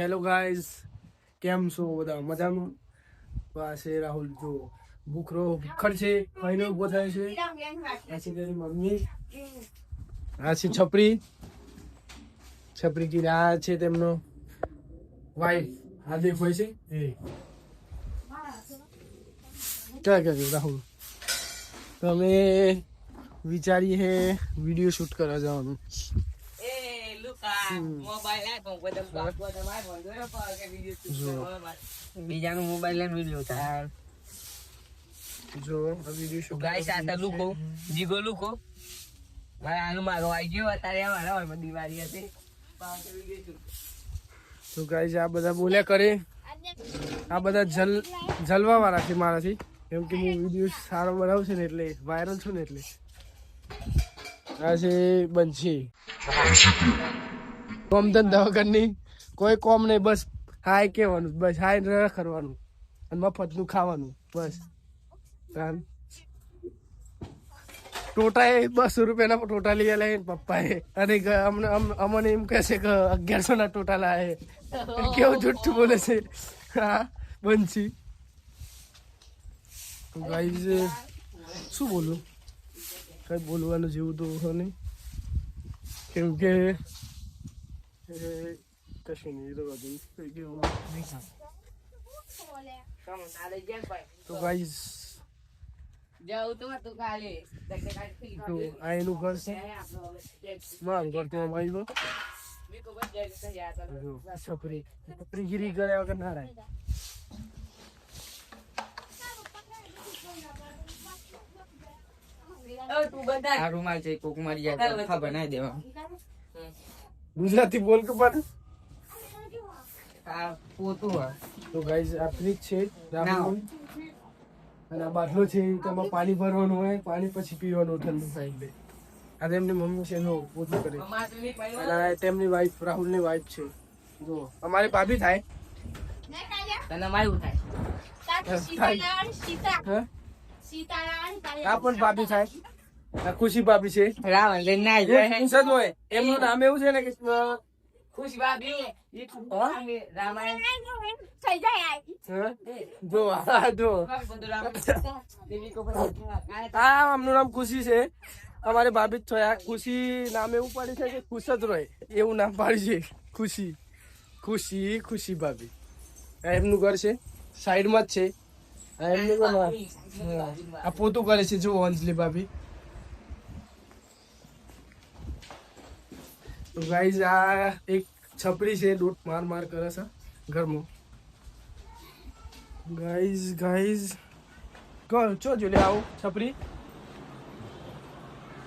Hello guys, કેમ છો બધા? મજામાં? આ છે રાહુલ, જો ભૂખરો ભૂખડ છે, ખાઈને ઉભો થાય છે. આ છે તેની મમ્મી, આ છે છપરી કી, આ છે તેમનો વાઈફ હાર્દિક હોય છે. ક્યાં કર્યું રાહુલ? તો અમે વિચારીએ હે વિડીયો શૂટ કરવા જવાનું. બીજાનો મોબાઈલ લઈને વિડીયો ઉતાર. જો આ વિડીયો શૂટ ગાઈસ આ તો લુકો જીગો લુકો ભાઈ આનું મારો આવી ગયો અત્યારે મારા હોય દિવાળી હતી. તો ગાઈસ આ બધા બોલ્યા કરે, આ બધા જલવા વાળા છે મારાથી, કેમ કે હું વિડીયો સારો બનાવું છું ને, એટલે વાયરલ છું ને, એટલે આ છે બંછી કોમ ધંધા વગરની, કોઈ કોમ નહીં, બસ હાય કહેવાનું, બસ હાય કરવાનું અને મફતનું ખાવાનું બસ. ટોટા એ 200 રૂપિયાના ટોટા લઈ આલે પપ્પાએ, અને અમને એમ કહે છે કે 1100 ના ટોટા લાવે. કેવું જુઠ્ઠું બોલે છે હા બંછી. ગાઈઝ શું બોલું, કઈ બોલવાનું જેવું તો નહીં, કેમ કે કશું નહીં. તો ગાઈઝ તો આ એનું ઘર છે, મારું ઘર તો અમારી છપરીગીરી કર્યા વગર ના રહે. ગુજરાતી બોલ કે પણ. તો ગાઈઝ આ ફ્રીજ છે અને આ બાટલો છે, તેમાં પાણી ભરવાનું હોય, પાણી પછી પીવાનું ઠંડુ થાય. એટલે આ તેમની મમ્મી છે એનો પોતું કરે, અને તેમની વાઈફ રાહુલની વાઈફ છે. જો અમારી ભાભી થાય, આ પણ ભાભી થાય, ખુશી ભાભી છે. એમનું નામ એવું છે ને કે ખુશ ભાભી આમનું નામ ખુશી છે, અમારે ભાભી જ થયા. ખુશી નામ એવું પાડ્યું છે કે ખુશ જ રહે, એવું નામ પાડ્યું છે. ખુશી ખુશી ખુશી ભાભી. એમનું ઘર છે સાઈડમાં જ છે. એમનું ઘર આ પોતું કરે છે, જો અંજલી ભાભી. તો ગાઈઝ આ એક છપરી છે, દોટ માર કરે છે ઘરમાં. ગાઈઝ ચો જો લે આવું છપરી.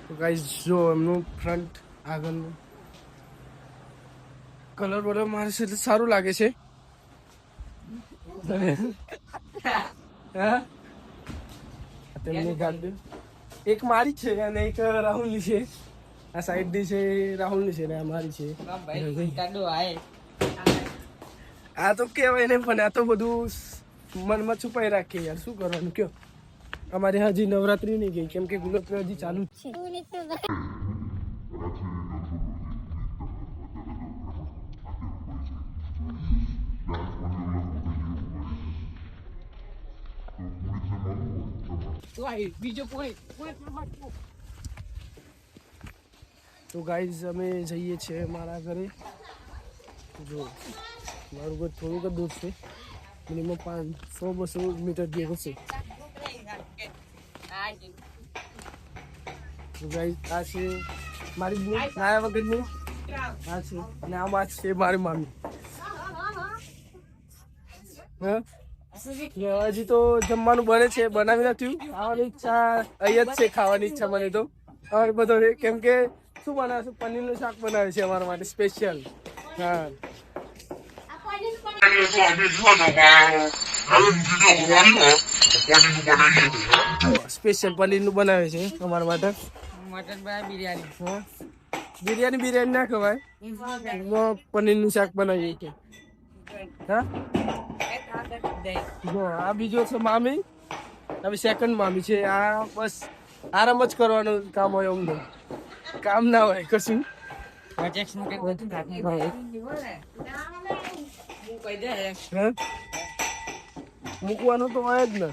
તો ગાઈઝ જો એમનું ફ્રન્ટ આગળનું કલર બલર મારે છે એટલે સારું લાગે છે. તેમની ગાડી એક મારી છે અને એક રાહુલની છે. આ સાઈડ ની છે રાહુલની છે ને આ મારી છે. આ તો કેવાય ને, પણ આ તો બધું મનમાં છુપાઈ રાખીએ યાર, શું કરવાનું કયો. અમારે હજી નવરાત્રી નહીં ગઈ, કેમ કે ગુલાબ હજી ચાલુ જ છે. તો ગાઈઝ અમે જઈએ છીએ મારા ઘરે. જો મારું ઘર થોડુંક જ દૂર છે, મિનિમમ 500-200 મીટર જેવું છે. તો ગાઈઝ આ છે મારી નાયા વગરની, આ છે અને આ વાત છે મારી મામી. હજી તો જમવાનું બને છે, બનાવી નથી. ખાવાની ઈચ્છા અહીંયા જ છે, ખાવાની ઈચ્છા મને તો હવે બધો, કેમ કે શું બનાવે છે, પનીરનું શાક બનાવે છે અમારા માટે સ્પેશિયલ. હા સ્પેશિયલ પનીરનું બનાવે છે અમારા માટે. મટન બિરયાની, બિરયાની ના ખવાય, પનીરનું શાક બનાવીએ છીએ. હા જો આ બીજો છે મામી, હવે સેકન્ડ મામી છે. આ બસ આરામ જ કરવાનું કામ હોય, એમ કામ ના હોય કશું. કહી દે હે મૂકવાનું તો હોય જ ને.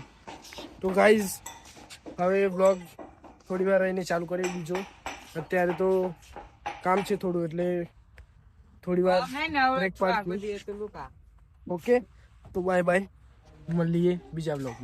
તો ગાઈઝ હવે બ્લોગ થોડી વાર રહીને ચાલુ કરી દીજો. અત્યારે તો કામ છે થોડું, એટલે થોડી વાર બ્રેક પાડશું. ઓકે, તો બાય બાય, મળીએ બીજા બ્લોગમાં.